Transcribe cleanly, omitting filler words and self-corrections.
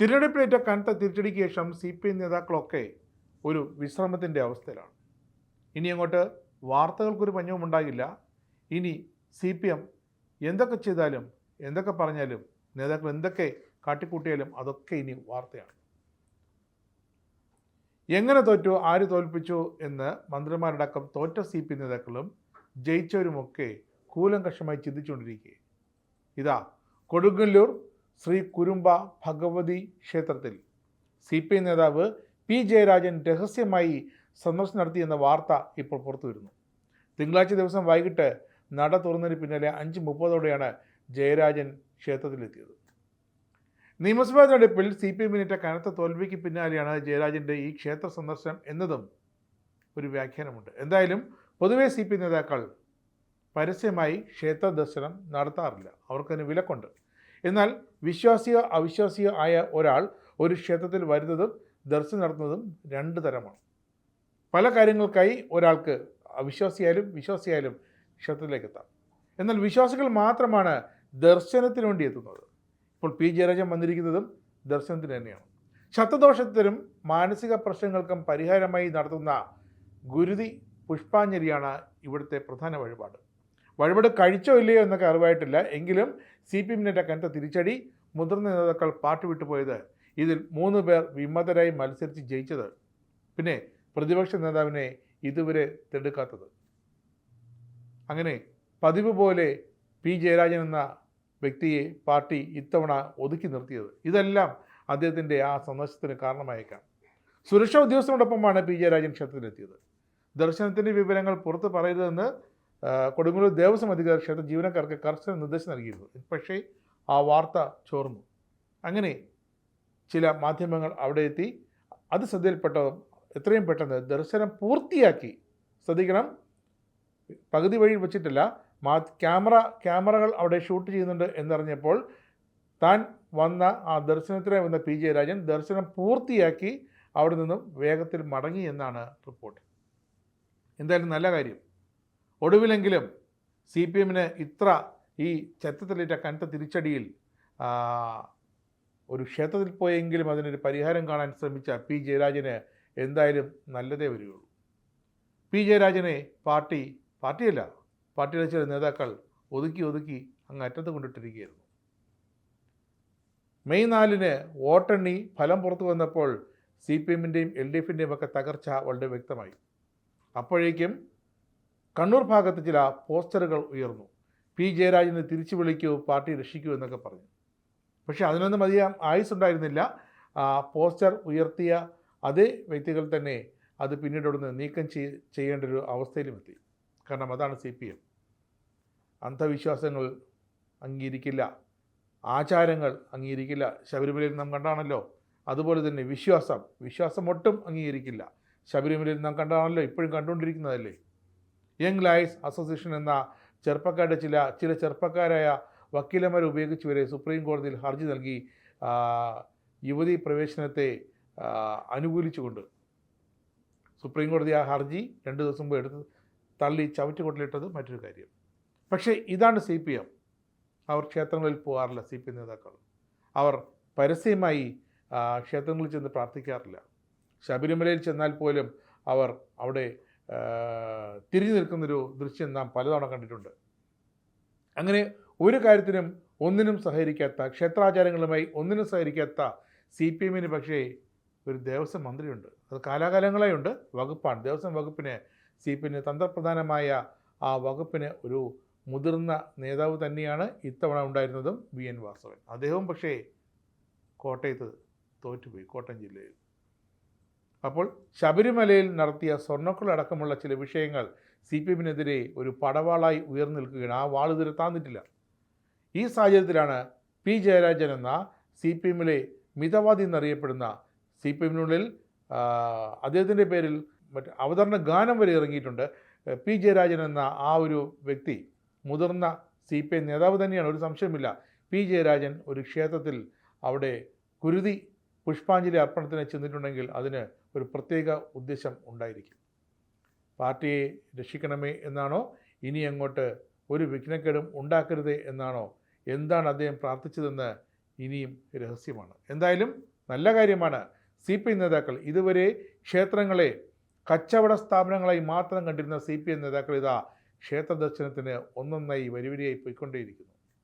തിരഞ്ഞെടുപ്പിലേറ്റ കനത്ത തിരിച്ചടിക്ക് ശേഷം CPM നേതാക്കളൊക്കെ ഒരു വിശ്രമത്തിൻ്റെ അവസ്ഥയിലാണ്. ഇനി അങ്ങോട്ട് വാർത്തകൾക്കൊരു പഞ്ഞവും ഉണ്ടാകില്ല. ഇനി CPM എന്തൊക്കെ ചെയ്താലും എന്തൊക്കെ പറഞ്ഞാലും നേതാക്കൾ എന്തൊക്കെ കാട്ടിക്കൂട്ടിയാലും അതൊക്കെ ഇനി വാർത്തയാണ്. എങ്ങനെ തോറ്റു, ആര് തോൽപ്പിച്ചു എന്ന് മന്ത്രിമാരടക്കം തോറ്റ CPM നേതാക്കളും ജയിച്ചവരുമൊക്കെ കൂലങ്കഷമായി ചിന്തിച്ചുകൊണ്ടിരിക്കുക. ഇതാ കൊടുങ്ങല്ലൂർ ശ്രീ കുരുമ്പ ഭഗവതി ക്ഷേത്രത്തിൽ CPM നേതാവ് P ജയരാജൻ രഹസ്യമായി സന്ദർശനം നടത്തിയെന്ന വാർത്ത ഇപ്പോൾ പുറത്തു വരുന്നു. തിങ്കളാഴ്ച ദിവസം വൈകിട്ട് നട തുറന്നതിന് പിന്നാലെ 5:30 ജയരാജൻ ക്ഷേത്രത്തിലെത്തിയത്. നിയമസഭാ തെരഞ്ഞെടുപ്പിൽ CPM കനത്ത തോൽവിക്ക് പിന്നാലെയാണ് ജയരാജൻ്റെ ഈ ക്ഷേത്ര സന്ദർശനം എന്നതും ഒരു വ്യാഖ്യാനമുണ്ട്. എന്തായാലും പൊതുവെ CPM നേതാക്കൾ പരസ്യമായി ക്ഷേത്ര ദർശനം നടത്താറില്ല, അവർക്കതിന് വിലക്കുണ്ട്. എന്നാൽ വിശ്വാസിയോ അവിശ്വാസിയോ ആയ ഒരാൾ ഒരു ക്ഷേത്രത്തിൽ വരുന്നതും ദർശനം നടത്തുന്നതും രണ്ട് തരമാണ്. പല കാര്യങ്ങൾക്കായി ഒരാൾക്ക് അവിശ്വാസിയായാലും വിശ്വാസിയായാലും ക്ഷേത്രത്തിലേക്ക് എത്താം. എന്നാൽ വിശ്വാസികൾ മാത്രമാണ് ദർശനത്തിന് വേണ്ടി എത്തുന്നത്. ഇപ്പോൾ P ജയരാജൻ വന്നിരിക്കുന്നതും ദർശനത്തിന് തന്നെയാണ്. ശബ്ദദോഷത്തിനും മാനസിക പ്രശ്നങ്ങൾക്കും പരിഹാരമായി നടത്തുന്ന ഗുരുതി പുഷ്പാഞ്ജലിയാണ് ഇവിടുത്തെ പ്രധാന വഴിപാട്. വഴിപാട് കഴിച്ചോ ഇല്ലയോ എന്നൊക്കെ അറിവായിട്ടില്ല. എങ്കിലും CPM കനത്ത തിരിച്ചടി, മുതിർന്ന നേതാക്കൾ പാർട്ടി വിട്ടുപോയത്, ഇതിൽ 3 പേർ വിമതരായി മത്സരിച്ച് ജയിച്ചത്, പിന്നെ പ്രതിപക്ഷ നേതാവിനെ ഇതുവരെ തെടുക്കാത്തത്. അങ്ങനെ പതിവ് പോലെ P ജയരാജൻ എന്ന വ്യക്തിയെ പാർട്ടി ഇത്തവണ ഒതുക്കി നിർത്തിയത്, ഇതെല്ലാം അദ്ദേഹത്തിൻ്റെ ആ സന്ദർശനത്തിന് കാരണമായേക്കാം. സുരക്ഷാ ഉദ്യോഗസ്ഥരോടൊപ്പമാണ് P ജയരാജൻ ക്ഷേത്രത്തിലെത്തിയത്. ദർശനത്തിൻ്റെ വിവരങ്ങൾ പുറത്ത് പറയരുതെന്ന് കൊടുങ്ങല്ലൂർ ദേവസ്വം അധികൃതർ ക്ഷേത്ര ജീവനക്കാർക്ക് കർശന നിർദ്ദേശം നൽകിയിരുന്നു. പക്ഷേ ആ വാർത്ത ചോർന്നു. അങ്ങനെ ചില മാധ്യമങ്ങൾ അവിടെ എത്തി. അത് ശ്രദ്ധയിൽപ്പെട്ടതും എത്രയും പെട്ടെന്ന് ദർശനം പൂർത്തിയാക്കി, ശ്രദ്ധിക്കണം, പകുതി വഴി വെച്ചിട്ടില്ല, ക്യാമറകൾ അവിടെ ഷൂട്ട് ചെയ്യുന്നുണ്ട് എന്നറിഞ്ഞപ്പോൾ താൻ വന്ന ആ ദർശനത്തിനായി വന്ന P ജയരാജൻ ദർശനം പൂർത്തിയാക്കി അവിടെ നിന്നും വേഗത്തിൽ മടങ്ങി എന്നാണ് റിപ്പോർട്ട്. എന്തായാലും നല്ല കാര്യം. ഒടുവിലെങ്കിലും CPM ഇത്ര ഈ ചരിത്രത്തിലേറ്റ കനത്ത തിരിച്ചടിയിൽ ഒരു ക്ഷേത്രത്തിൽ പോയെങ്കിലും അതിനൊരു പരിഹാരം കാണാൻ ശ്രമിച്ച P ജയരാജന് എന്തായാലും നല്ലതേ വരികയുള്ളൂ. P ജയരാജനെ പാർട്ടിയല്ല പാർട്ടിയിലെ ചില നേതാക്കൾ ഒതുക്കി അങ്ങ് അറ്റത്ത് കൊണ്ടിട്ടിരിക്കുകയായിരുന്നു. മെയ് 4 വോട്ടെണ്ണി ഫലം പുറത്തു വന്നപ്പോൾ CPM LDF ഒക്കെ തകർച്ച വളരെ വ്യക്തമായി. അപ്പോഴേക്കും കണ്ണൂർ ഭാഗത്ത് ചില പോസ്റ്ററുകൾ ഉയർന്നു. P ജയരാജനെ തിരിച്ചു വിളിക്കൂ, പാർട്ടി രക്ഷിക്കൂ എന്നൊക്കെ പറഞ്ഞു. പക്ഷേ അതിനൊന്നും അധികം ആയുസ്സുണ്ടായിരുന്നില്ല. പോസ്റ്റർ ഉയർത്തിയ അതേ വ്യക്തികൾ തന്നെ അത് പിന്നീട് അവിടുന്ന് നീക്കം ചെയ്യേണ്ട ഒരു അവസ്ഥയിലും എത്തി. കാരണം അതാണ് CPM. അന്ധവിശ്വാസങ്ങൾ അംഗീകരിക്കില്ല, ആചാരങ്ങൾ അംഗീകരിക്കില്ല. ശബരിമലയിൽ നാം കണ്ടാണല്ലോ. അതുപോലെ തന്നെ വിശ്വാസം ഒട്ടും അംഗീകരിക്കില്ല. ശബരിമലയിൽ നാം കണ്ടാണല്ലോ, ഇപ്പോഴും കണ്ടുകൊണ്ടിരിക്കുന്നതല്ലേ. യങ് ലയൺസ് അസോസിയേഷൻ എന്ന ചെറുപ്പക്കാരുടെ ചില ചെറുപ്പക്കാരായ വക്കീലന്മാരെ ഉപയോഗിച്ച് വരെ സുപ്രീം കോടതിയിൽ ഹർജി നൽകി യുവതി പ്രവേശനത്തെ അനുകൂലിച്ചുകൊണ്ട് സുപ്രീം കോടതി ആ ഹർജി 2 ദിവസം മുമ്പ് എടുത്ത് തള്ളി ചവറ്റുകൊട്ടിലിട്ടത് മറ്റൊരു കാര്യം. പക്ഷേ ഇതാണ് CPM. അവർ ക്ഷേത്രങ്ങളിൽ പോകാറില്ല. CPM നേതാക്കൾ അവർ പരസ്യമായി ക്ഷേത്രങ്ങളിൽ ചെന്ന് പ്രാർത്ഥിക്കാറില്ല. ശബരിമലയിൽ ചെന്നാൽ പോലും അവർ അവിടെ തിരിഞ്ഞു നിൽക്കുന്നൊരു ദൃശ്യം നാം പലതവണ കണ്ടിട്ടുണ്ട്. അങ്ങനെ ഒരു കാര്യത്തിനും ഒന്നിനും സഹകരിക്കാത്ത, ക്ഷേത്രാചാരങ്ങളുമായി ഒന്നിനും സഹകരിക്കാത്ത CPM പക്ഷേ ഒരു ദേവസ്വം മന്ത്രിയുണ്ട്. അത് കാലാകാലങ്ങളായി ഉണ്ട്. വകുപ്പാണ് ദേവസ്വം വകുപ്പിന്. CPM തന്ത്രപ്രധാനമായ ആ വകുപ്പിന് ഒരു മുതിർന്ന നേതാവ് തന്നെയാണ് ഇത്തവണ ഉണ്ടായിരുന്നതും VN വാസവൻ. അദ്ദേഹവും പക്ഷേ കോട്ടയത്ത് തോറ്റുപോയി, കോട്ടയം ജില്ലയിൽ. അപ്പോൾ ശബരിമലയിൽ നടത്തിയ സ്വർണ്ണക്കൊള്ളയടക്കമുള്ള ചില വിഷയങ്ങൾ CPM ഒരു പടവാളായി ഉയർന്നു നിൽക്കുകയാണ്. ആ വാൾ ഇതുവരെ താന്നിട്ടില്ല. ഈ സാഹചര്യത്തിലാണ് P ജയരാജൻ എന്ന CPM മിതവാദി എന്നറിയപ്പെടുന്ന, CPM അദ്ദേഹത്തിൻ്റെ പേരിൽ അവതരണ ഗാനം വരെ ഇറങ്ങിയിട്ടുണ്ട്. P ജയരാജൻ എന്ന ആ ഒരു വ്യക്തി മുതിർന്ന CPM നേതാവ് തന്നെയാണ്, ഒരു സംശയമില്ല. P ജയരാജൻ ഒരു ക്ഷേത്രത്തിൽ അവിടെ കുരുതി പുഷ്പാഞ്ജലി അർപ്പണത്തിന് ചെന്നിട്ടുണ്ടെങ്കിൽ അതിന് ഒരു പ്രത്യേക ഉദ്ദേശം ഉണ്ടായിരിക്കും. പാർട്ടിയെ രക്ഷിക്കണമേ എന്നാണോ, ഇനി അങ്ങോട്ട് ഒരു വിഘ്നക്കേടും ഉണ്ടാക്കരുതേ എന്നാണോ, എന്താണ് അദ്ദേഹം പ്രാർത്ഥിച്ചതെന്ന് ഇനിയും രഹസ്യമാണ്. എന്തായാലും നല്ല കാര്യമാണ്. CPI നേതാക്കൾ ഇതുവരെ ക്ഷേത്രങ്ങളെ കച്ചവട സ്ഥാപനങ്ങളായി മാത്രം കണ്ടിരുന്ന CPI നേതാക്കൾ ഇതാ ക്ഷേത്ര ദർശനത്തിന് ഒന്നൊന്നായി വരിവരിയായി പോയിക്കൊണ്ടേയിരിക്കുന്നു.